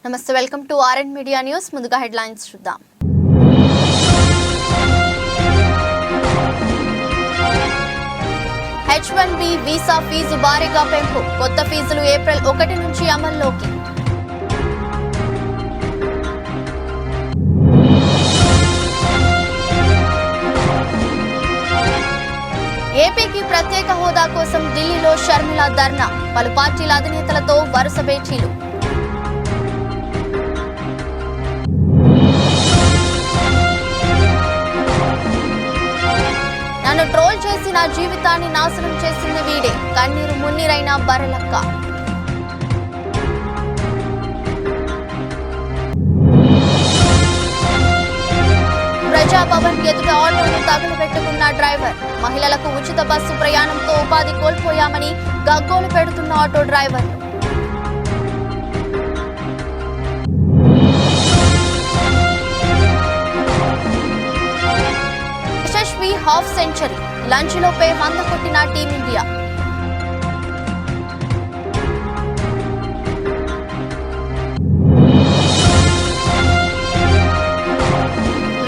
నమస్తే, welcome to RN media news. ముందుగా headlines చూద్దాం. H1B వీసా ఫీజు భారీగా పెంపు. కొత్త ఫీజులు ఏప్రిల్ 1 నుంచి అమల్లోకి. ఏపీకి ప్రత్యేక హోదా కోసం ఢిల్లీలో షర్మిల ధర్నా. పలు పార్టీల అధినేతలతో వరుస భేటీలు. నన్ను ట్రోల్ చేసి నా జీవితాన్ని నాశనం చేసింది వీడే. కన్నీరు మున్నీరైన బర్రెలక్క. ప్రజాభవన్ ఎదుట ఆటోను తగులబెట్టుకున్న డ్రైవర్. మహిళలకు ఉచిత బస్సు ప్రయాణంతో ఉపాధి కోల్పోయామని గగ్గోలు పెడుతున్న ఆటో డ్రైవర్లు. Yashasvi half century. లంచ్ లోపే 100 కొట్టిన టీమిండియా.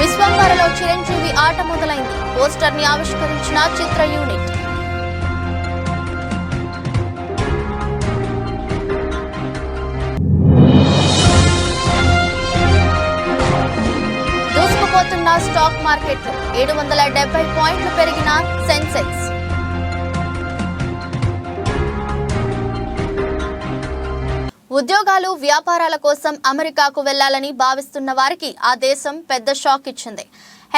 విశ్వంబరలో చిరంజీవి ఆట మొదలైంది. పోస్టర్ ని ఆవిష్కరించిన చిత్ర యూనిట్. దూసుకుపోతున్న స్టాక్ మార్కెట్లు. 770 పాయింట్లు పెరిగిన సెన్సెక్స్. ఉద్యోగాలు, వ్యాపారాల కోసం అమెరికాకు వెళ్లాలని భావిస్తున్న వారికి ఆ దేశం పెద్ద షాక్ ఇచ్చింది.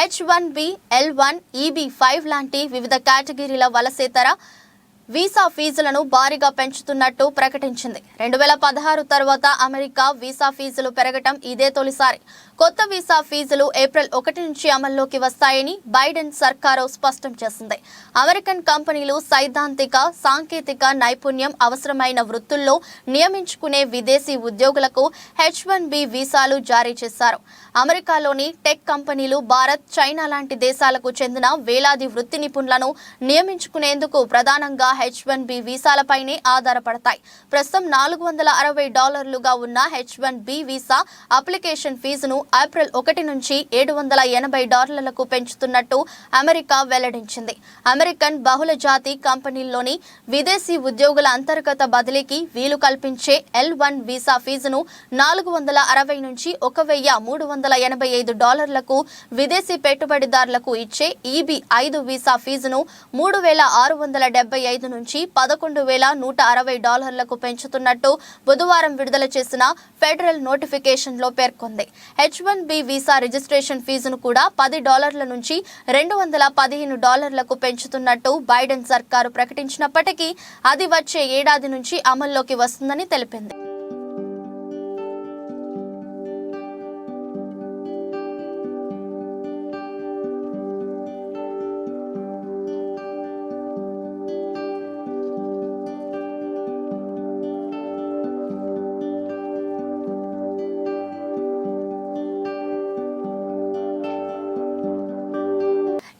H1B, L1, EB5 లాంటి వివిధ కేటగిరీల వలసేతర వీసా ఫీజులను భారీగా పెంచుతున్నట్టు ప్రకటించింది. 2016 తర్వాత అమెరికా వీసా ఫీజులు పెరగటం ఇదే తొలిసారి. కొత్త వీసా ఫీజులు ఏప్రిల్ 1 నుంచి అమల్లోకి వస్తాయని బైడెన్ సర్కారు స్పష్టం చేసింది. అమెరికన్ కంపెనీలు సైద్ధాంతిక, సాంకేతిక నైపుణ్యం అవసరమైన వృత్తుల్లో నియమించుకునే విదేశీ ఉద్యోగులకు H1B వీసాలు జారీ చేశారు. అమెరికాలోని టెక్ కంపెనీలు భారత్, చైనా లాంటి దేశాలకు చెందిన వేలాది వృత్తి నిపుణులను నియమించుకునేందుకు ప్రధానంగా H1B వీసాలపైనే ఆధారపడతాయి. ప్రస్తుతం $460 ఉన్న H1B వీసా అప్లికేషన్ ఫీజును ఏప్రిల్ 1 నుంచి $780 పెంచుతున్నట్టు అమెరికా వెల్లడించింది. అమెరికన్ బహుళ జాతి కంపెనీల్లోని విదేశీ ఉద్యోగుల అంతర్గత బదిలీకి వీలు కల్పించే L1 వీసా ఫీజును $460 నుంచి $1,385 విదేశీ పెట్టుబడిదారులకు ఇచ్చే EB5 వీసా ఫీజును $3,675 నుంచి $11,160 పెంచుతున్నట్టు బుధవారం విడుదల చేసిన ఫెడరల్ నోటిఫికేషన్ లో పేర్కొంది. H1B వీసా రిజిస్ట్రేషన్ ఫీజును కూడా $10 నుంచి $215 పెంచుతున్నట్టు బైడెన్ సర్కారు ప్రకటించినప్పటికీ అది వచ్చే ఏడాది నుంచి అమల్లోకి వస్తుందని తెలిపింది.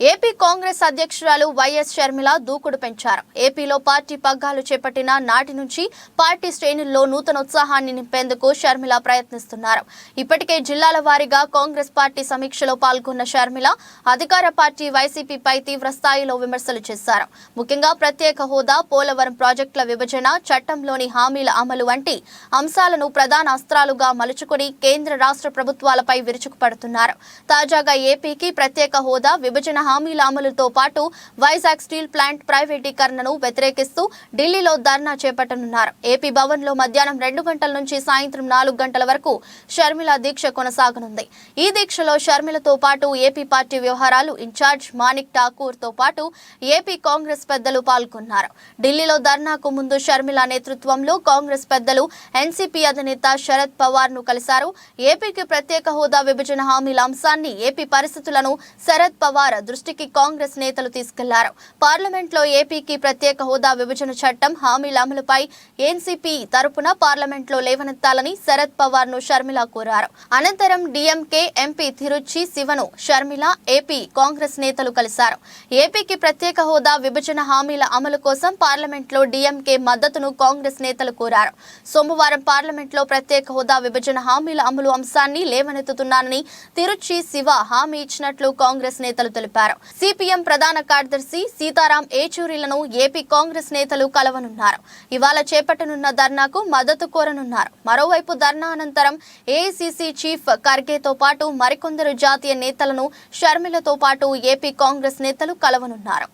ఏపీ కాంగ్రెస్ అధ్యక్షురాలు వైఎస్ షర్మిల దూకుడు పెంచారు. ఏపీలో పార్టీ పగ్గాలు చేపట్టిన నాటి నుంచి పార్టీ శ్రేణుల్లో నూతనోత్సాహాన్ని నింపేందుకు షర్మిల ప్రయత్నిస్తున్నారు. ఇప్పటికే జిల్లాల వారీగా కాంగ్రెస్ పార్టీ సమీక్షలో పాల్గొన్న షర్మిల అధికార పార్టీ వైసీపీపై తీవ్ర స్థాయిలో విమర్శలు చేశారు. ముఖ్యంగా ప్రత్యేక హోదా, పోలవరం ప్రాజెక్టుల విభజన, చట్టంలోని హామీల అమలు వంటి అంశాలను ప్రధాన అస్త్రాలుగా మలుచుకుని కేంద్ర, రాష్ట్ర ప్రభుత్వాలపై విరుచుకుపడుతున్నారు. తాజాగా ఏపీకి ప్రత్యేక హోదా, విభజన హామీల అమలుతో పాటు వైజాగ్ స్టీల్ ప్లాంట్ ప్రైవేటీకరణను వ్యతిరేకిస్తూ ఢిల్లీలో ధర్నా చేపట్టనున్నారు. ఏపీ భవన్ లో మధ్యాహ్నం 2 గంటల నుంచి సాయంత్రం 4 గంటల వరకు షర్మిల దీక్ష కొనసాగనుంది. ఈ దీక్షలో షర్మిలతో పాటు ఏపీ పార్టీ వ్యవహారాలు ఇన్ఛార్జ్ మాణిక్ ఠాకూర్ తో పాటు ఏపీ కాంగ్రెస్ పెద్దలు పాల్గొన్నారు. ఢిల్లీలో ధర్నాకు ముందు షర్మిల నేతృత్వంలో కాంగ్రెస్ పెద్దలు ఎన్సీపీ అధినేత శరద్ పవార్ ను కలిశారు. ఏపీకి ప్రత్యేక హోదా, విభజన హామీల అంశాన్ని, ఏపీ పరిస్థితులను శరద్ పవార్ దృష్టికి కాంగ్రెస్ నేతలు తీసుకెళ్లారు. పార్లమెంట్లో ఏపీకి ప్రత్యేక హోదా విభజన చట్టం హామీల అమలుపై ఎన్సీపీ తరపున పార్లమెంట్లో లేవనెత్తాలని శరద్ పవార్ ను షర్మిల కోరారు. అనంతరం డీఎంకే ఎంపీ తిరుచి శివను షర్మిల, ఏపీ కాంగ్రెస్ నేతలు కలిశారు. ఏపీకి ప్రత్యేక హోదా విభజన హామీల అమలు కోసం పార్లమెంట్లో డీఎంకే మద్దతును కాంగ్రెస్ నేతలు కోరారు. సోమవారం పార్లమెంట్లో ప్రత్యేక హోదా విభజన హామీల అమలు అంశాన్ని లేవనెత్తుతున్నానని తిరుచి శివ హామీ ఇచ్చినట్లు కాంగ్రెస్ నేతలు తెలిపారు. సిపిఎం ప్రధాన కార్యదర్శి సీతారాం ఏచూరిలను ఏపీ కాంగ్రెస్ నేతలు కలవనున్నారు. ఇవాళ చేపట్టనున్న ధర్నాకు మద్దతు కోరనున్నారు. మరోవైపు ధర్నా అనంతరం ఏఐసీసీ చీఫ్ ఖర్గేతో పాటు మరికొందరు జాతీయ నేతలను షర్మిలతో పాటు ఏపీ కాంగ్రెస్ నేతలు కలవనున్నారు.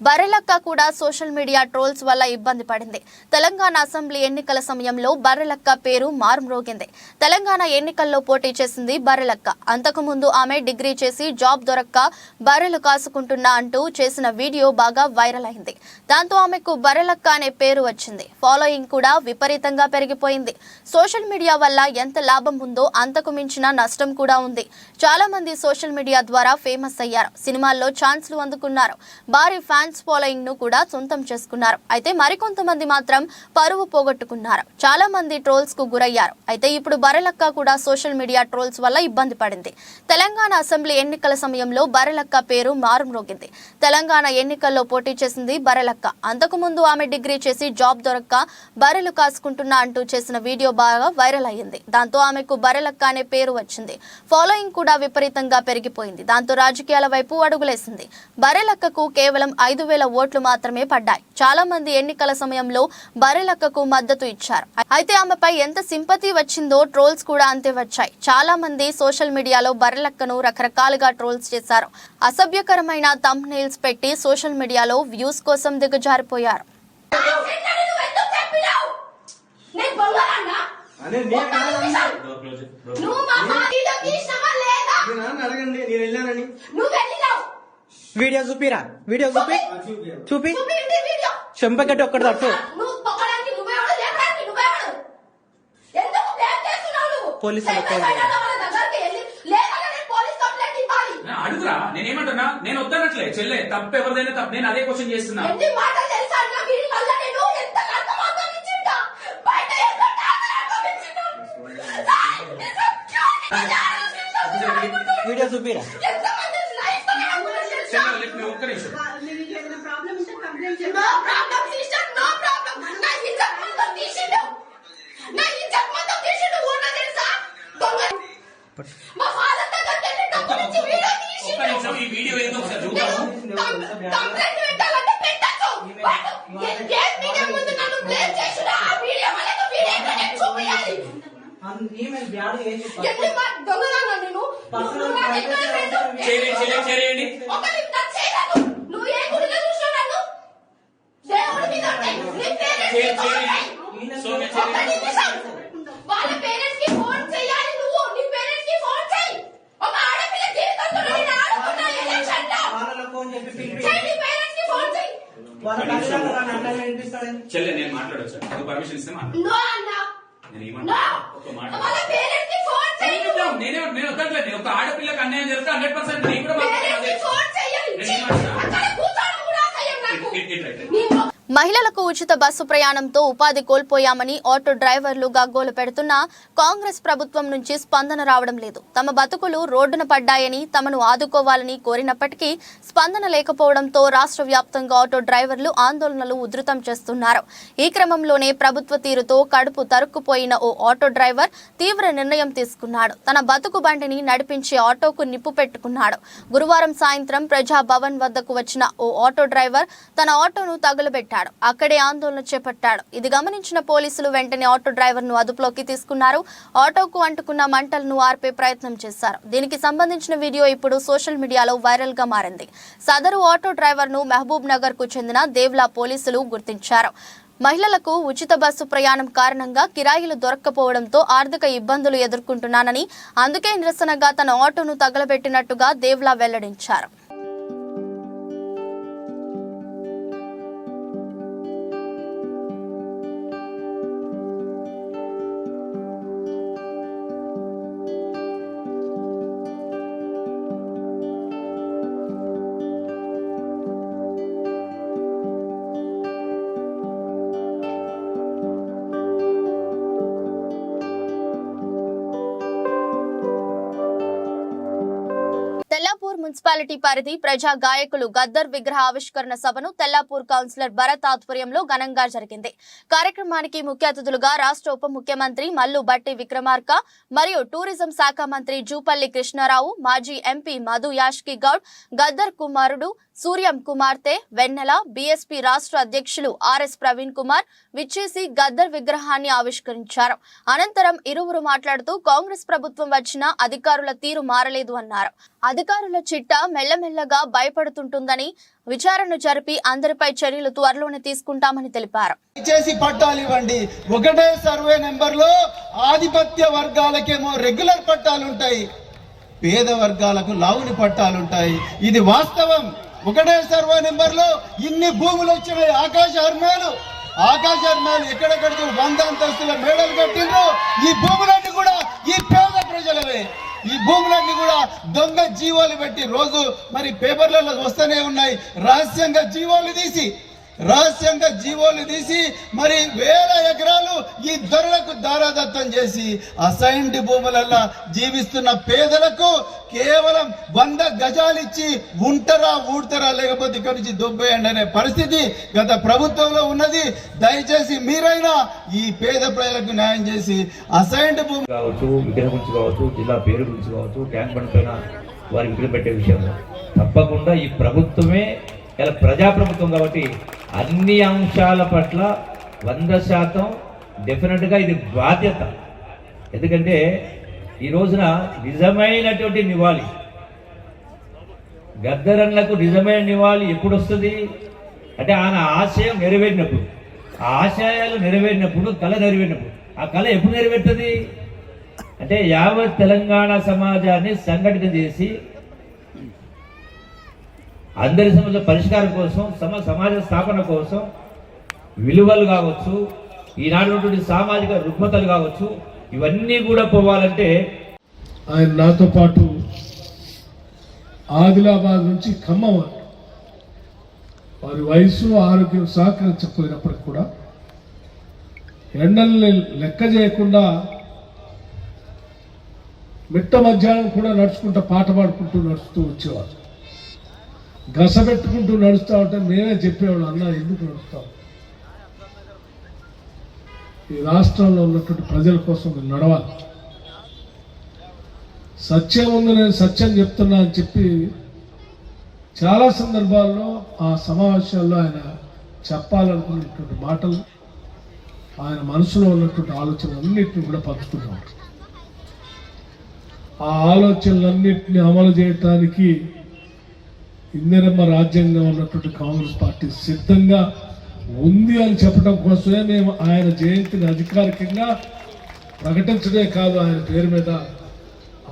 బర్రెలక్క కూడా సోషల్ మీడియా ట్రోల్స్ వల్ల ఇబ్బంది పడింది. తెలంగాణ అసెంబ్లీ ఎన్నికల సమయంలో బర్రెలక్క పేరు మారుమ్రోగింది. తెలంగాణ ఎన్నికల్లో పోటీ చేసింది బర్రెలక్క. అంతకుముందు ఆమె డిగ్రీ చేసి జాబ్ దొరక్క బర్రెలు కాసుకుంటున్నా అంటూ చేసిన వీడియో బాగా వైరల్ అయింది. దాంతో ఆమెకు బర్రెలక్క అనే పేరు వచ్చింది. ఫాలోయింగ్ కూడా విపరీతంగా పెరిగిపోయింది. సోషల్ మీడియా వల్ల ఎంత లాభం ఉందో అంతకు మించిన నష్టం కూడా ఉంది. చాలా మంది సోషల్ మీడియా ద్వారా ఫేమస్ అయ్యారు. సినిమాల్లో ఛాన్స్లు అందుకున్నారు. భారీ ఫ్యాన్స్ ఫాలోయింగ్ ను కూడా సొంతం చేసుకున్నారు. అయితే మరికొంతమంది మాత్రం పరువు పోగొట్టుకున్నారు. చాలా మంది ట్రోల్స్ కు గురయ్యారు. అయితే ఇప్పుడు బర్రెలక్క కూడా సోషల్ మీడియా ట్రోల్స్ వల్ల ఇబ్బంది పడింది. తెలంగాణ అసెంబ్లీ ఎన్నికల సమయంలో బర్రెలక్క పేరు మారుమ్రోగింది. తెలంగాణ ఎన్నికల్లో పోటీ చేసింది బర్రెలక్క. అంతకుముందు ఆమె డిగ్రీ చేసి జాబ్ దొరక్క బర్రెలు కాసుకుంటున్నా అంటూ చేసిన వీడియో బాగా వైరల్ అయ్యింది. దాంతో ఆమెకు బర్రెలక్క అనే పేరు వచ్చింది. ఫాలోయింగ్ కూడా విపరీతంగా పెరిగిపోయింది. దాంతో రాజకీయాల వైపు అడుగులేసింది. బర్రెలక్కకు కేవలం 5,000 ఓట్లు మాత్రమే పడ్డాయి. చాలా మంది ఎన్నికల సమయంలో బర్రెలక్కకు మద్దతు ఇచ్చారు. అయితే ఆమెపై ఎంత సింపతి వచ్చిందో ట్రోల్స్ కూడా అంతే వచ్చాయి. చాలా మంది సోషల్ మీడియాలో బర్రెలక్కను రకరకాలుగా ట్రోల్స్ చేశారు. అసభ్యకరమైన థంబ్నెయిల్స్ పెట్టి సోషల్ మీడియాలో వ్యూస్ కోసం దిగజారిపోయారు. వీడియో చూపిరా, వీడియో చూపి చెంపకట్టి ఒక్కటి తట్టు. పోలీసులు అడుగురా, నేనేమంటున్నా, నేను వద్దనట్లే చెల్లె, తప్పు ఎవరిదైనా తప్పు. నేను అదే క్వశ్చన్ చేస్తున్నా. వీడియో చూపిరా. ఒక్క నిమిషం. ఈ వీడియో ఏదో ఒకసారి చూద్దాము. చేయండి. చెల్లె నేను మాట్లాడొచ్చా? పర్మిషన్ ఇస్తే నేను వద్దట్లేదు. నేను ఒక ఆడపిల్లకి అన్యాయం చేస్తే 100% నేను కూడా మహిళలకు ఉచిత బస్సు ప్రయాణంతో ఉపాధి కోల్పోయామని ఆటో డ్రైవర్లు గగ్గోలు పెడుతున్నా కాంగ్రెస్ ప్రభుత్వం నుంచి స్పందన రావడం లేదు. తమ బతుకులు రోడ్డున పడ్డాయని తమను ఆదుకోవాలని కోరినప్పటికీ స్పందన లేకపోవడంతో రాష్ట్ర వ్యాప్తంగా ఆటో డ్రైవర్లు ఆందోళనలు ఉధృతం చేస్తున్నారు. ఈ క్రమంలోనే ప్రభుత్వ తీరుతో కడుపు తరుక్కుపోయిన ఓ ఆటో డ్రైవర్ తీవ్ర నిర్ణయం తీసుకున్నాడు. తన బతుకు బండిని నడిపించే ఆటోకు నిప్పు పెట్టుకున్నాడు. గురువారం సాయంత్రం ప్రజాభవన్ వద్దకు వచ్చిన ఓ ఆటో డ్రైవర్ తన ఆటోను తగులబెట్టాడు. అక్కడే ఆందోళన చేపట్టాడు. ఇది గమనించిన పోలీసులు వెంటనే ఆటో డ్రైవర్ ను అదుపులోకి తీసుకున్నారు. ఆటోకు అంటుకున్న మంటలను ఆర్పే ప్రయత్నం చేశారు. దీనికి సంబంధించిన వీడియో ఇప్పుడు సోషల్ మీడియాలో వైరల్ గా మారింది. సదరు ఆటో డ్రైవర్ ను మహబూబ్ నగర్ కు చెందిన దేవ్లా పోలీసులు గుర్తించారు. మహిళలకు ఉచిత బస్సు ప్రయాణం కారణంగా కిరాయిలు దొరక్కపోవడంతో ఆర్థిక ఇబ్బందులు ఎదుర్కొంటున్నానని, అందుకే నిరసనగా తన ఆటోను తగలబెట్టినట్టుగా దేవ్లా వెల్లడించారు. తెల్లాపూర్ మున్సిపాలిటీ పరిధి ప్రజా గాయకులు గద్దర్ విగ్రహ ఆవిష్కరణ సభను తెల్లాపూర్ కౌన్సిలర్ భరత్ ఆధ్వర్యంలో ఘనంగా జరిగింది. కార్యక్రమానికి ముఖ్య అతిథులుగా రాష్ట్ర ఉప ముఖ్యమంత్రి మల్లు బట్టి విక్రమార్క మరియు టూరిజం శాఖ మంత్రి జూపల్లి కృష్ణారావు, మాజీ ఎంపీ మధు యాష్కి గౌడ్, గద్దర్ కుమారుడు సూర్యం కుమార్తె వెన్నెల, బీఎస్పీ రాష్ట్ర అధ్యక్షులు ఆర్ఎస్ ప్రవీణ్ కుమార్ విచ్చేసి గద్దర్ విగ్రహాన్ని ఆవిష్కరించారు. అనంతరం ఇరువురు మాట్లాడుతూ కాంగ్రెస్ ప్రభుత్వం వచ్చినా అధికారుల తీరు మారలేదు అన్నారు. అధికారుల చిట్టా మెల్లమెల్లగా భయపడుతుంటుందని, విచారణ జరిపి అందరిపై చర్యలు త్వరలోనే తీసుకుంటామని తెలిపారు. పట్టాలు ఇవ్వండి. ఒకటే సర్వే నెంబర్ లో ఆధిపత్య వర్గాలకేమో రెగ్యులర్ పట్టాలుంటాయి, పేద వర్గాలకు లావుని పట్టాలుంటాయి. ఇది వాస్తవం. ఒకటే సర్వే నెంబర్ లో ఇన్ని భూములు వచ్చినాయి. ఆకాశ హర్మాలు ఎక్కడెక్కడికి 100 అంతస్తుల మేడలు కట్టిండ్రు. ఈ భూములన్నీ కూడా ఈ పేద ప్రజలవే. ఈ భూములన్నీ కూడా దొంగ జీవోలు పెట్టి రోజు మరి పేపర్లలో వస్తూనే ఉన్నాయి. రహస్యంగా జీవోలు తీసి మరి వేల ఎకరాలు ఈ ధరలకు దారాదత్తం చేసి అసైన్డ్ భూములలో జీవిస్తున్న పేదలకు కేవలం 100 గజాలు ఇచ్చి ఊడతారా లేకపోతే ఇక్కడి నుంచి దొబ్బేయండి అనే పరిస్థితి గత ప్రభుత్వంలో ఉన్నది. దయచేసి మీరైనా ఈ పేద ప్రజలకు న్యాయం చేసి అసైన్డ్ భూమి కావచ్చు, విగ్రహం గురించి కావచ్చు, జిల్లా పేరు గురించి కావచ్చు, ట్యాంక్ బండ్ పైన వారి విగ్రహం పెట్టే విషయంలో తప్పకుండా ఈ ప్రభుత్వమే ఇలా ప్రజాప్రభుత్వం కాబట్టి అన్ని అంశాల పట్ల 100% డెఫినెట్గా ఇది బాధ్యత. ఎందుకంటే ఈ రోజున నిజమైనటువంటి నివాళి, గద్దరన్నకు నిజమైన నివాళి ఎప్పుడు వస్తుంది అంటే ఆయన ఆశయం నెరవేరినప్పుడు, ఆ ఆశయాలు నెరవేరినప్పుడు, కళ నెరవేరినప్పుడు. ఆ కళ ఎప్పుడు నెరవేరుతుంది అంటే యావత్ తెలంగాణ సమాజాన్ని సంఘటిత చేసి అందరి సమస్యల పరిష్కారం కోసం, సమాజ స్థాపన కోసం విలువలు కావచ్చు, ఈనాడు సామాజిక రుగ్మతలు కావచ్చు, ఇవన్నీ కూడా పోవాలంటే ఆయన నాతో పాటు ఆదిలాబాద్ నుంచి ఖమ్మం వారి వయసు ఆరోగ్యం సహకరించకపోయినప్పటికి కూడా ఎండల్ని లెక్క చేయకుండా మిట్ట మధ్యాహ్నం కూడా నడుచుకుంటూ పాట పాడుకుంటూ నడుస్తూ వచ్చేవారు. గసపెట్టుకుంటూ నడుస్తూ ఉంటే నేనే చెప్పేవాడు, అన్న ఎందుకు నడుస్తావు, ఈ రాష్ట్రంలో ఉన్నటువంటి ప్రజల కోసం నేను నడవాలి, సత్యం ఉంది, నేను సత్యం చెప్తున్నా అని చెప్పి చాలా సందర్భాల్లో ఆ సమావేశాల్లో ఆయన చెప్పాలనుకున్నటువంటి మాటలు, ఆయన మనసులో ఉన్నటువంటి ఆలోచనలన్నింటినీ కూడా పంచుకున్నాడు. ఆ ఆలోచనలన్నింటినీ అమలు చేయటానికి ఇందిరమ్మ రాజ్యాంగం ఉన్నటువంటి కాంగ్రెస్ పార్టీ సిద్ధంగా ఉంది అని చెప్పడం కోసమే మేము ఆయన జయంతిని అధికారికంగా ప్రకటించడే కాదు, ఆయన పేరు మీద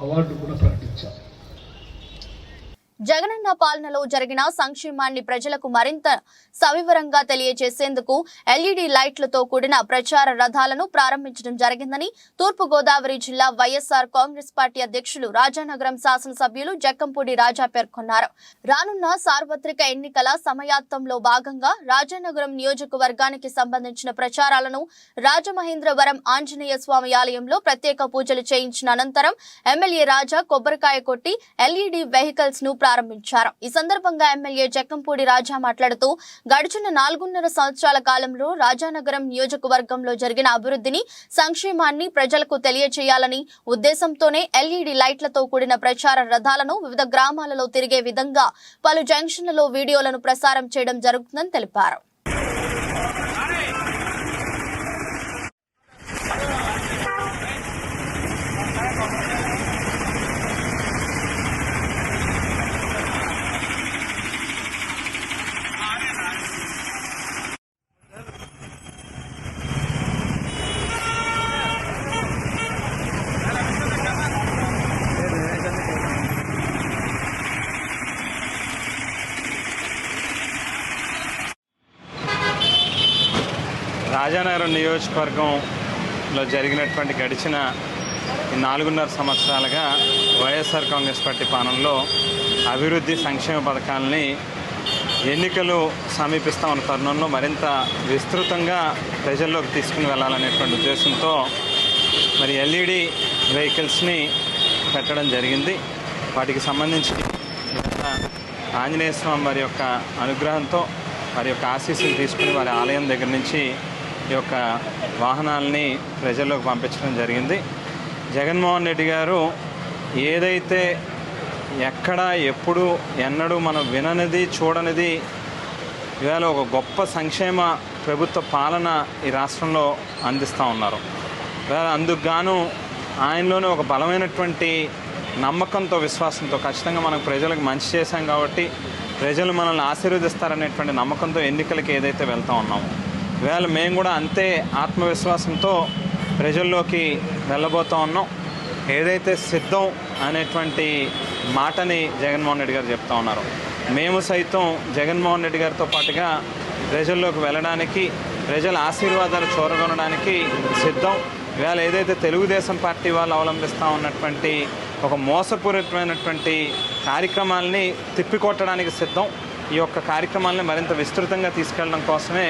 అవార్డు కూడా ప్రకటించాం. జగనన్న పాలనలో జరిగిన సంక్షేమాన్ని ప్రజలకు మరింత సవివరంగా తెలియజేసేందుకు ఎల్ఈడి లైట్లతో కూడిన ప్రచార రథాలను ప్రారంభించడం జరిగిందని తూర్పు గోదావరి జిల్లా వైఎస్ఆర్ కాంగ్రెస్ పార్టీ అధ్యక్షులు రాజానగరం శాసనసభ్యులు జక్కంపూడి రాజా పేర్కొన్నారు. రానున్న సార్వత్రిక ఎన్నికల సమయాత్తంలో భాగంగా రాజానగరం నియోజకవర్గానికి సంబంధించిన ప్రచారాలను రాజమహేంద్రవరం ఆంజనేయ స్వామి ఆలయంలో ప్రత్యేక పూజలు చేయించిన అనంతరం ఎమ్మెల్యే రాజా కొబ్బరికాయ కొట్టి ఎల్ఈడి వెహికల్స్ ను ప్రారంభించారు. ఈ సందర్భంగా ఎమ్మెల్యే జక్కంపూడి రాజా మాట్లాడుతూ గడిచిన 4.5 సంవత్సరాల కాలంలో రాజానగరం నియోజకవర్గంలో జరిగిన అభివృద్ధిని, సంక్షేమాన్ని ప్రజలకు తెలియజేయాలని ఉద్దేశంతోనే ఎల్ఈడి లైట్లతో కూడిన ప్రచార రథాలను వివిధ గ్రామాలలో తిరిగే విధంగా పలు జంక్షన్లలో వీడియోలను ప్రసారం చేయడం జరుగుతుందని తెలిపారు. రాజానగరం నియోజకవర్గంలో జరిగినటువంటి గడిచిన 4.5 సంవత్సరాలుగా వైఎస్ఆర్ కాంగ్రెస్ పార్టీ పాలనలో అభివృద్ధి సంక్షేమ పథకాలని ఎన్నికలు సమీపిస్తూ ఉన్న తరుణంలో మరింత విస్తృతంగా ప్రజల్లోకి తీసుకుని వెళ్ళాలనేటువంటి ఉద్దేశంతో మరి ఎల్ఈడి వెహికల్స్ని పెట్టడం జరిగింది. వాటికి సంబంధించి ఆంజనేయ స్వామి వారి యొక్క అనుగ్రహంతో వారి యొక్క ఆశీస్సులు తీసుకుని వారి ఆలయం దగ్గర నుంచి ఈ యొక్క వాహనాలని ప్రజల్లోకి పంపించడం జరిగింది. జగన్మోహన్ రెడ్డి గారు ఏదైతే ఎక్కడ ఎప్పుడు ఎన్నడూ మనం విననిది చూడనిది ఇవాళ ఒక గొప్ప సంక్షేమ ప్రభుత్వ పాలన ఈ రాష్ట్రంలో అందిస్తూ ఉన్నారు. ఇవాళ అందుకు గాను ఆయనలోనే ఒక బలమైనటువంటి నమ్మకంతో విశ్వాసంతో ఖచ్చితంగా మనం ప్రజలకు మంచి చేశాం కాబట్టి ప్రజలు మనల్ని ఆశీర్వదిస్తారనేటువంటి నమ్మకంతో ఎన్నికలకి ఏదైతే వెళ్తూ ఉన్నామో ఇవాళ మేము కూడా అంతే ఆత్మవిశ్వాసంతో ప్రజల్లోకి వెళ్ళబోతూ ఉన్నాం. ఏదైతే సిద్ధం అనేటువంటి మాటని జగన్మోహన్ రెడ్డి గారు చెప్తా ఉన్నారు, మేము సైతం జగన్మోహన్ రెడ్డి గారితో పాటుగా ప్రజల్లోకి వెళ్ళడానికి ప్రజల ఆశీర్వాదాలు చూరగొనడానికి సిద్ధం. ఇవాళ ఏదైతే తెలుగుదేశం పార్టీ వాళ్ళు అవలంబిస్తూ ఉన్నటువంటి ఒక మోసపూరితమైనటువంటి కార్యక్రమాలని తిప్పికొట్టడానికి సిద్ధం. ఈ యొక్క కార్యక్రమాలని మరింత విస్తృతంగా తీసుకెళ్లడం కోసమే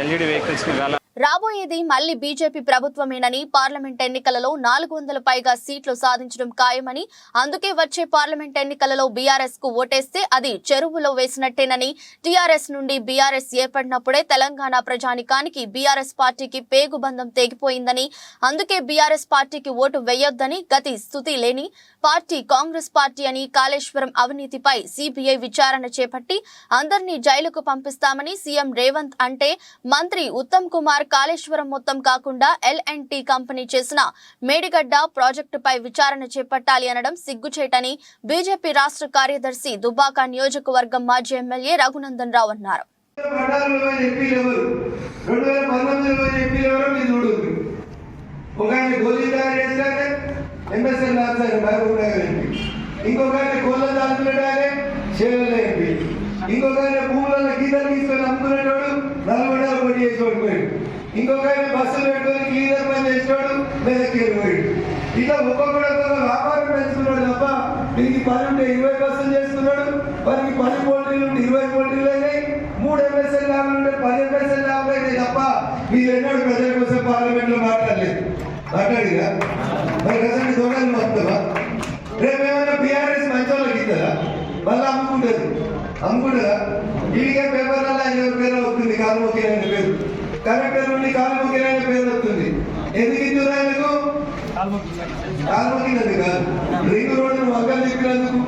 ఎల్ఈడి వెహికల్స్ని వేళ రాబోయేది మళ్లీ బీజేపీ ప్రభుత్వమేనని, పార్లమెంట్ ఎన్నికలలో 400 పైగా సీట్లు సాధించడం ఖాయమని, అందుకే వచ్చే పార్లమెంట్ ఎన్నికలలో బీఆర్ఎస్ కు ఓటేస్తే అది చెరువులో వేసినట్టేనని, టీఆర్ఎస్ నుండి బీఆర్ఎస్ ఏర్పడినప్పుడే తెలంగాణ ప్రజానికానికి బీఆర్ఎస్ పార్టీకి పేగుబంధం తెగిపోయిందని, అందుకే బీఆర్ఎస్ పార్టీకి ఓటు వేయొద్దని, గతి స్థుతి లేని పార్టీ కాంగ్రెస్ పార్టీ అని, కాళేశ్వరం అవినీతిపై సిబిఐ విచారణ చేపట్టి అందరినీ జైలుకు పంపిస్తామని సీఎం రేవంత్ అంటే, మంత్రి ఉత్తమ్ కుమార్ కాళేశ్వరం మొత్తం కాకుండా L&T కంపెనీ చేసిన మేడిగడ్డ ప్రాజెక్టుపై విచారణ చేపట్టాలి అనడం సిగ్గుచేటని బీజేపీ రాష్ట్ర కార్యదర్శి దుబ్బాక నియోజకవర్గం మాజీ ఎమ్మెల్యే రఘునందన్ రావు అన్నారు. ఇంకొక భూములలో గీతలు తీసుకొని అమ్ముకునేటోడు నల్గొండలో పోటీ చేసేవాడు, ఇంకొక బస్సులు పెట్టుకొని క్లీనర్ పని చేసేవాడు మెదక్కేరు పోయాడు. ఇట్లా ఒక్కొక్కడు వ్యాపారం పెంచుకున్నాడు తప్ప దీనికి 10 ఉంటే 20 బస్సులు చేస్తున్నాడు, వారికి 10 పోల్ట్రీలు ఉంటే 20 పోల్ట్రీలు అయినాయి, 3 MSL ల్యాబ్లు ఉంటే 10 MSL ల్యాబ్లు అయినాయి తప్ప వీళ్ళు ఎన్నడూ ప్రజల కోసం పార్లమెంట్ లో మాట్లాడలేదు. మాట్లాడిగా మరి ప్రజలు దొంగలు వస్తుందా? రేపు ఏమైనా బీఆర్ఎస్ మంచి వాళ్ళకి ఇస్తుందా? మళ్ళీ అమ్ముకుంటుందా? ఈడిగా పేపర్లలో ఆయన పేరు వస్తుంది, కాలుమొక్కిన పేరు, కలెక్టర్ నుండి కాలుమొక్కిన పేరు వస్తుంది. ఎందుకు ఇచ్చారు ఆయనకు? కాలుమొక్కినందుకు కాదు, రింగ్ రోడ్డును మగ్గలు తిప్పినందుకు,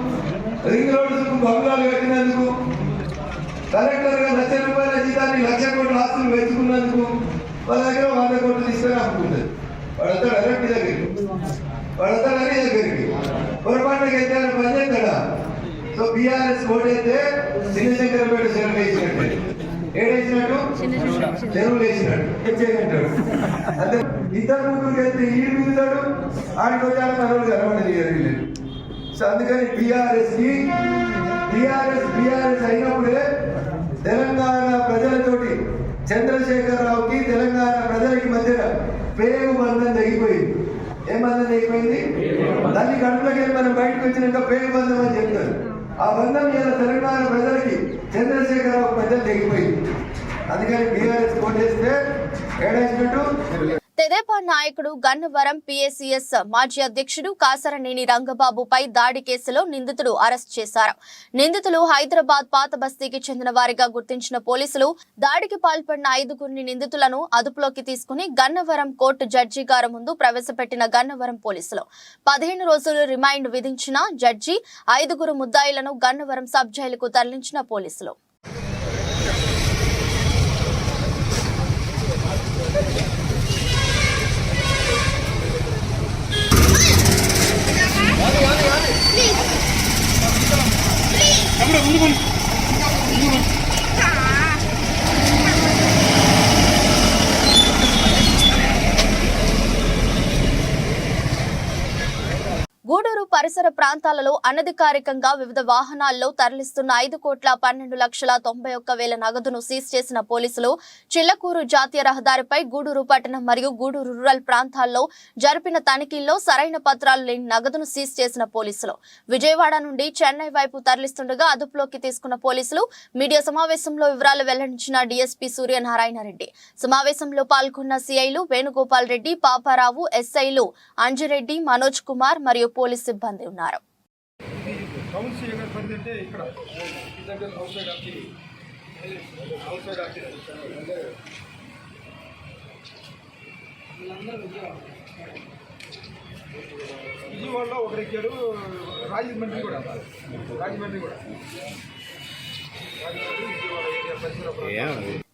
రింగ్ రోడ్డు బంగ్లాలు కట్టినందుకు, కలెక్టర్ గా ₹1,00,000 జీతాన్ని ₹1,00,000 కోట్ల ఆస్తులు పెంచుకున్నందుకు వాళ్ళ దగ్గర 100 కోట్లు తీసుకొని అమ్ముకుంటుంది. వాడంతా డైరెక్ట్ దగ్గరికి పొరపాటుకి అయితే పని చేస్తాడా? సో బీఆర్ఎస్ ఓటైతే చిన్నశంకరపేట చెరువులు వేసినట్టు, ఏడేసినట్టు చెరువులు వేసినట్టు చేయమంటాడు. అంటే 2 ముగ్గురికి వెళ్తే ఈడు మిగుతాడు, ఆడికి వచ్చాడు మనోడు కనబడలేదు. సో అందుకని బీఆర్ఎస్ అయినప్పుడే తెలంగాణ ప్రజలతోటి చంద్రశేఖరరావుకి తెలంగాణ ప్రజలకి మధ్య పేగు బంధం తెగిపోయింది. ఏం బంధం తెగిపోయింది? దాన్ని కడుపులోకి వెళ్ళి మనం బయటకు వచ్చినాక పేగు బంధం అని చెప్తారు. ఆ బంధం ఇలా తెలంగాణ ప్రజలకి చంద్రశేఖరరావు ప్రజలు తెగిపోయింది. అందుకని బీఆర్ఎస్ కోటేస్తే ఏడేసినట్టు. తెదేపా నాయకుడు గన్నవరం PACS మాజీ అధ్యక్షుడు కాసరనేని రంగబాబుపై దాడి కేసులో నిందితుడు అరెస్ట్ చేశారు. నిందితులు హైదరాబాద్ పాత బస్తీకి చెందిన వారిగా గుర్తించిన పోలీసులు దాడికి పాల్పడిన 5గురిని నిందితులను అదుపులోకి తీసుకుని గన్నవరం కోర్టు జడ్జి గారి ముందు ప్రవేశపెట్టిన గన్నవరం పోలీసులు 15 రోజులు రిమాండ్ విధించిన జడ్జి 5గురు ముద్దాయిలను గన్నవరం సబ్ జైలుకు తరలించిన పోలీసులు. గూడూరు పరిసర ప్రాంతాలలో అనధికారికంగా వివిధ వాహనాల్లో తరలిస్తున్న 5,12,91,000 నగదును సీజ్ చేసిన పోలీసులు చిల్లకూరు జాతీయ రహదారిపై గూడూరు పట్టణం మరియు గూడూరు రూరల్ ప్రాంతాల్లో జరిపిన తనిఖీల్లో సరైన పత్రాలు లేని నగదును సీజ్ చేసిన పోలీసులు విజయవాడ నుండి చెన్నై వైపు తరలిస్తుండగా అదుపులోకి తీసుకున్న పోలీసులు మీడియా సమావేశంలో వివరాలు వెల్లడించిన డీఎస్పీ సూర్యనారాయణ రెడ్డి. సమావేశంలో పాల్గొన్న సిఐలు వేణుగోపాల్ రెడ్డి, పాపారావు, ఎస్ఐలు అంజిరెడ్డి, మనోజ్ కుమార్ మరియు పోలీస్ సిబ్బంది ఉన్నారు. విజయవాడలో ఒకరెక్కాడు, రాజమండ్రి కూడా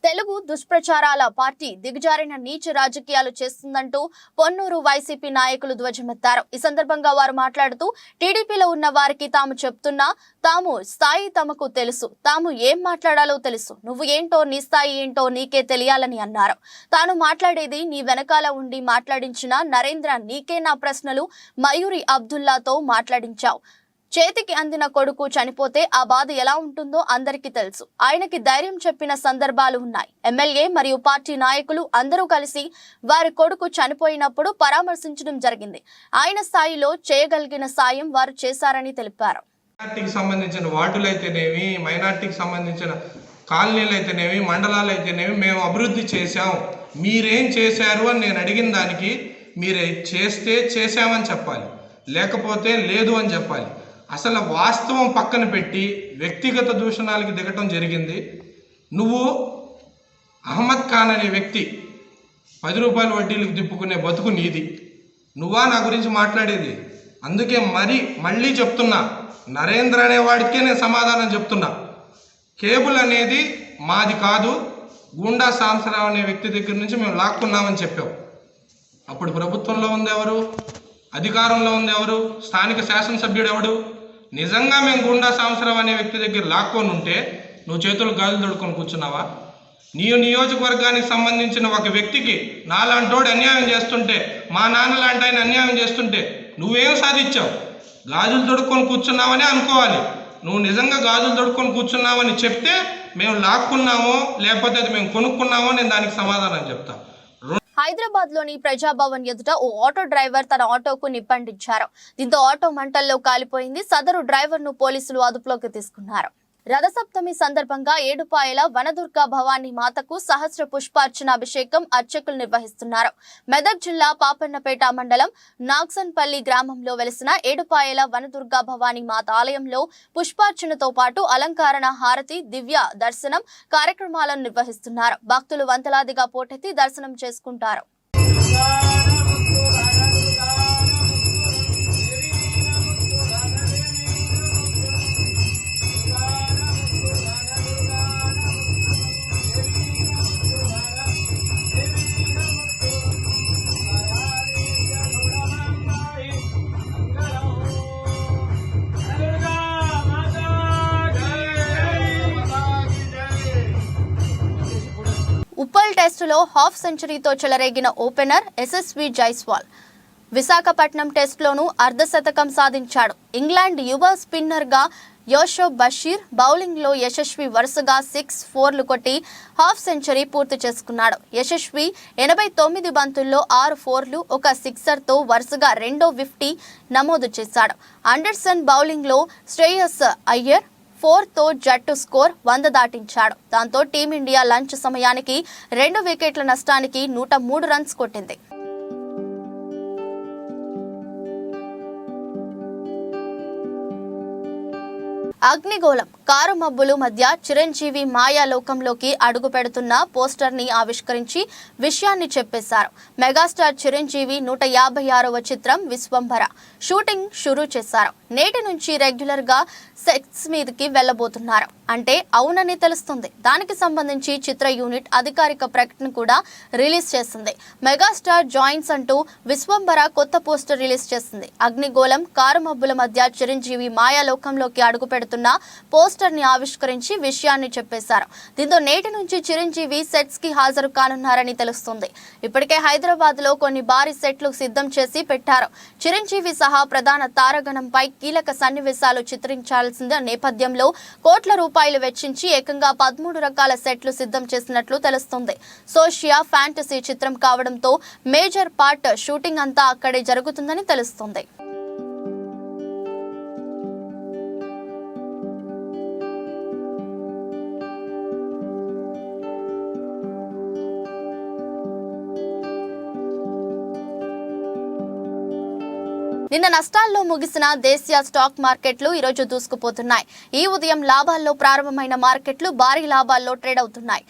తెలుగు దుష్ప్రచారాల పార్టీ దిగజారిన నీచ రాజకీయాలు చేస్తుందంటూ పొన్నూరు వైసీపీ నాయకులు ధ్వజమెత్తారు. ఈ సందర్భంగా వారు మాట్లాడుతూ టీడీపీలో ఉన్న వారికి తాము చెప్తున్నా తాము స్థాయి తమకు తెలుసు, తాము ఏం మాట్లాడాలో తెలుసు, నువ్వు ఏంటో నీ స్థాయి ఏంటో నీకే తెలియాలని అన్నారు. తాను మాట్లాడేది నీ వెనకాల ఉండి మాట్లాడించిన నరేంద్ర నీకే నా ప్రశ్నలు మయూరి అబ్దుల్లాతో మాట్లాడించావు. చేతికి అందిన కొడుకు చనిపోతే ఆ బాధ ఎలా ఉంటుందో అందరికీ తెలుసు. ఆయనకి ధైర్యం చెప్పిన సందర్భాలు ఉన్నాయి. ఎమ్మెల్యే మరియు పార్టీ నాయకులు అందరూ కలిసి వారి కొడుకు చనిపోయినప్పుడు పరామర్శించడం జరిగింది. ఆయన స్థాయిలో చేయగలిగిన సాయం వారు చేశారని తెలిపారు. మైనార్టీకి సంబంధించిన వార్డులు అయితేనేమి, మైనార్టీకి సంబంధించిన కాలనీలు అయితేనేమి, మండలాలు అయితేనేమి మేము అభివృద్ధి చేశాం. మీరేం చేశారు అని నేను అడిగిన దానికి మీరు చేస్తే చేశామని చెప్పాలి, లేకపోతే లేదు అని చెప్పాలి. అసలు వాస్తవం పక్కన పెట్టి వ్యక్తిగత దూషణాలకి దిగటం జరిగింది. నువ్వు అహ్మద్ ఖాన్ అనే వ్యక్తి 10 రూపాయల వడ్డీలకు తిప్పుకునే బతుకు నీది. నువ్వా నా గురించి మాట్లాడేది? అందుకే మళ్ళీ చెప్తున్నా, నరేంద్ర అనేవాడికే నేను సమాధానం చెప్తున్నా. కేబుల్ అనేది మాది కాదు, గూండా సాంసరావు అనే వ్యక్తి దగ్గర నుంచి మేము లాక్కున్నామని చెప్పావు. అప్పుడు ప్రభుత్వంలో ఉంది ఎవరు? అధికారంలో ఉంది ఎవరు? స్థానిక శాసనసభ్యుడు ఎవడు? నిజంగా మేము గూండా సాంసరావు అనే వ్యక్తి దగ్గర లాక్కొని ఉంటే నువ్వు చేతులు గాజులు దొడుకొని కూర్చున్నావా? నీ నియోజకవర్గానికి సంబంధించిన ఒక వ్యక్తికి నాలాంటోడు అన్యాయం చేస్తుంటే, మా నాన్న లాంటి ఆయన అన్యాయం చేస్తుంటే నువ్వేం సాధించావు? గాజులు దొడుక్కొని కూర్చున్నావని అనుకోవాలి. నువ్వు నిజంగా గాజులు దొడుక్కొని కూర్చున్నావని చెప్తే మేము లాక్కున్నామో లేకపోతే అది మేము కొనుక్కున్నామో నేను దానికి సమాధానం చెప్తా. హైదరాబాద్ లోని ప్రజాభవన్ ఎదుట ఓ ఆటో డ్రైవర్ తన ఆటోకు నిప్పంటించారు. దీంతో ఆటో మంటల్లో కాలిపోయింది. సదరు డ్రైవర్ ను పోలీసులు అదుపులోకి తీసుకున్నారు. రథసప్తమి సందర్భంగా ఏడుపాయల వనదుర్గా భవానీ మాతకు సహస్ర పుష్పార్చన అభిషేకం అర్చకులు నిర్వహిస్తున్నారు. మెదక్ జిల్లా పాపన్నపేట మండలం నాగ్సన్పల్లి గ్రామంలో వెలిసిన ఏడుపాయల వనదుర్గా భవానీ మాత ఆలయంలో పుష్పార్చనతో పాటు అలంకరణ, హారతి, దివ్య దర్శనం కార్యక్రమాలను నిర్వహిస్తున్నారు. భక్తులు వందలాదిగా పోటెత్తి దర్శనం చేసుకుంటారు. ఉప్పల్ టెస్టులో హాఫ్ సెంచరీతో చెలరేగిన ఓపెనర్ యశస్వి జైస్వాల్ విశాఖపట్నం టెస్టులోనూ అర్ధశతకం సాధించాడు. ఇంగ్లాండ్ యువ స్పిన్నర్ గా యోషోబ్ బషీర్ బౌలింగ్ లో యశస్వి వరుసగా 6 4లు కొట్టి హాఫ్ సెంచరీ పూర్తి చేసుకున్నాడు. యశస్వి 89 బంతుల్లో 6 4లు, 1 సిక్సర్ తో వరుసగా రెండో 50 నమోదు చేశాడు. అండర్సన్ బౌలింగ్ లో శ్రేయస్ అయ్యర్ 4తో జట్టు స్కోర్ 100 దాటించాడు. దాంతో టీమిండియా లంచ్ సమయానికి 2 వికెట్ల నష్టానికి 103 రన్స్ కొట్టింది. అగ్నిగోళం కారు మబ్బులు మధ్య చిరంజీవి మాయాలోకంలోకి అడుగు పెడుతున్న పోస్టర్ ని ఆవిష్కరించి విషయాన్ని చెప్పేశారు. మెగాస్టార్ చిరంజీవి 156వ చిత్రం విశ్వంభర షూటింగ్ షురూ చేశారు. నేటి నుంచి రెగ్యులర్ గా సెట్స్ మీదకి వెళ్లబోతున్నారు అంటే అవునని తెలుస్తుంది. దానికి సంబంధించి చిత్ర యూనిట్ అధికారిక ప్రకటన కూడా రిలీజ్ చేసింది. మెగాస్టార్ జాయిన్స్ అంటూ విశ్వంభర కొత్త పోస్టర్ రిలీజ్ చేసింది. అగ్నిగోళం కారు మబ్బుల మధ్య చిరంజీవి మాయాలోకంలోకి అడుగు పెడుతున్న పోస్టర్ పోస్టర్ ని ఆవిష్కరించి విషయాన్ని చెప్పేశారు. దీంతో నేటి నుంచి చిరంజీవి సెట్స్ కి హాజరు కానున్నారని తెలుస్తుంది. ఇప్పటికే హైదరాబాద్ లో కొన్ని భారీ సెట్లు సిద్ధం చేసి పెట్టారు. చిరంజీవి సహా ప్రధాన తారాగణంపై కీలక సన్నివేశాలు చిత్రించాల్సిన నేపథ్యంలో కోట్ల రూపాయలు వెచ్చించి ఏకంగా 13 రకాల సెట్లు సిద్ధం చేసినట్లు తెలుస్తుంది. సోషియా ఫ్యాంటసీ చిత్రం కావడంతో మేజర్ పార్ట్ షూటింగ్ అంతా అక్కడే జరుగుతుందని తెలుస్తుంది. నిన్న నష్టాల్లో ముగిసిన దేశీయ స్టాక్ మార్కెట్లు ఈ రోజు దూసుకుపోతున్నాయి. ఈ ఉదయం లాభాల్లో ప్రారంభమైన మార్కెట్లు భారీ లాభాల్లో ట్రేడ్ అవుతున్నాయి.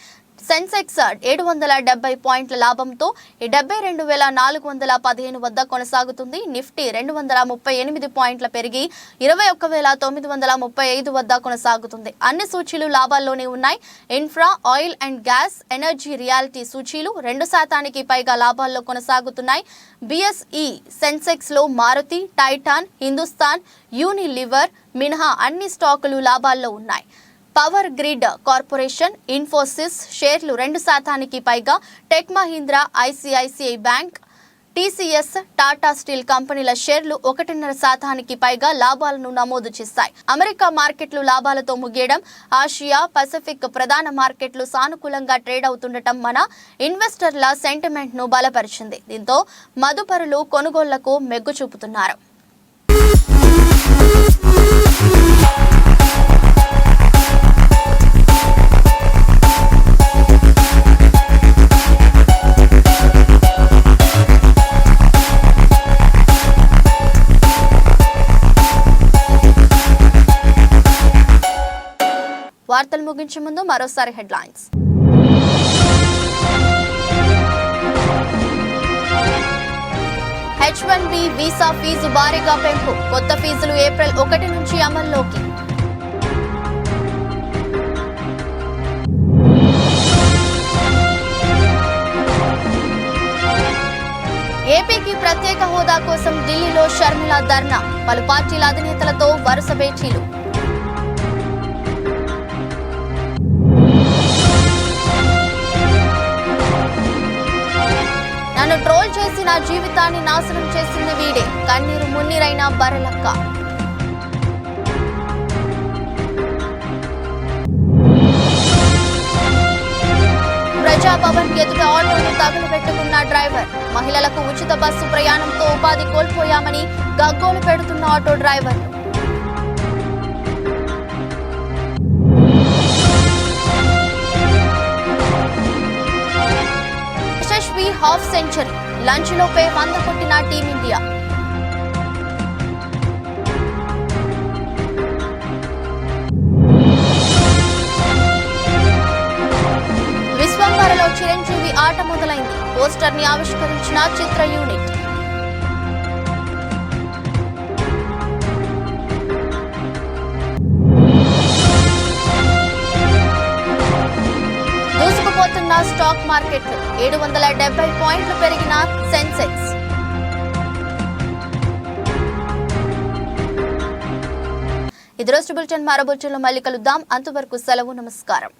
సెన్సెక్స్ 770 పాయింట్ల లాభంతో 72,415 వద్ద కొనసాగుతుంది. నిఫ్టీ 238 పాయింట్ల పెరిగి 21,935 వద్ద కొనసాగుతుంది. అన్ని సూచీలు లాభాల్లోనే ఉన్నాయి. Infra, oil and gas, energy, reality సూచీలు 2% పైగా లాభాల్లో కొనసాగుతున్నాయి. బిఎస్ఈ సెన్సెక్స్ లో మారుతి, టైటాన్, హిందుస్థాన్ యూనిలివర్ మినహా అన్ని స్టాకులు లాభాల్లో ఉన్నాయి. పవర్ గ్రిడ్ కార్పొరేషన్, ఇన్ఫోసిస్ షేర్లు 2% పైగా, tech Mahindra, ICICI bank, TCS, Tata steel కంపెనీల షేర్లు 1.5% పైగా లాభాలను నమోదు చేశాయి. అమెరికా మార్కెట్లు లాభాలతో ముగియడం, ఆసియా పసిఫిక్ ప్రధాన మార్కెట్లు సానుకూలంగా ట్రేడ్ అవుతుండటం మన ఇన్వెస్టర్ల సెంటిమెంట్ ను బలపరిచింది. దీంతో మదుపరులు కొనుగోళ్లకు మెగ్గు చూపుతున్నారు. వార్తలు ముగించే ముందు మరోసారి హెడ్లైన్స్. H1B వీసా ఫీజు భారీగా పెంపు. కొత్త ఫీజులు ఏప్రిల్ 1 నుంచి అమల్లోకి. ఏపీకి ప్రత్యేక హోదా కోసం ఢిల్లీలో షర్మిల ధర్నా. పలు పార్టీల అధినేతలతో వరుస భేటీలు. నన్ను ట్రోల్ చేసి నా జీవితాన్ని నాశనం చేసింది వీడే. కన్నీరు మున్నీరైన బర్రెలక్క. ప్రజాభవన్ ఎదుట ఆటోను తగులబెట్టుకున్న డ్రైవర్. మహిళలకు ఉచిత బస్సు ప్రయాణంతో ఉపాధి కోల్పోయామని గగ్గోలు పెడుతున్న ఆటో డ్రైవర్లు. Yashasvi half century. లంచ్ లోపే 100 కొట్టిన టీమిండియా. విశ్వంబరలో చిరంజీవి ఆట మొదలైంది. పోస్టర్ ని ఆవిష్కరించిన చిత్ర యూనిట్. దూసుకుపోతున్న స్టాక్ మార్కెట్లు. 770 పాయింట్లు పెరిగిన సెన్సెక్స్. ఇది రోజు బులెటిన్. మరో బులెటిన్లో మళ్ళీ కలుద్దాం. అంతవరకు సెలవు. నమస్కారం.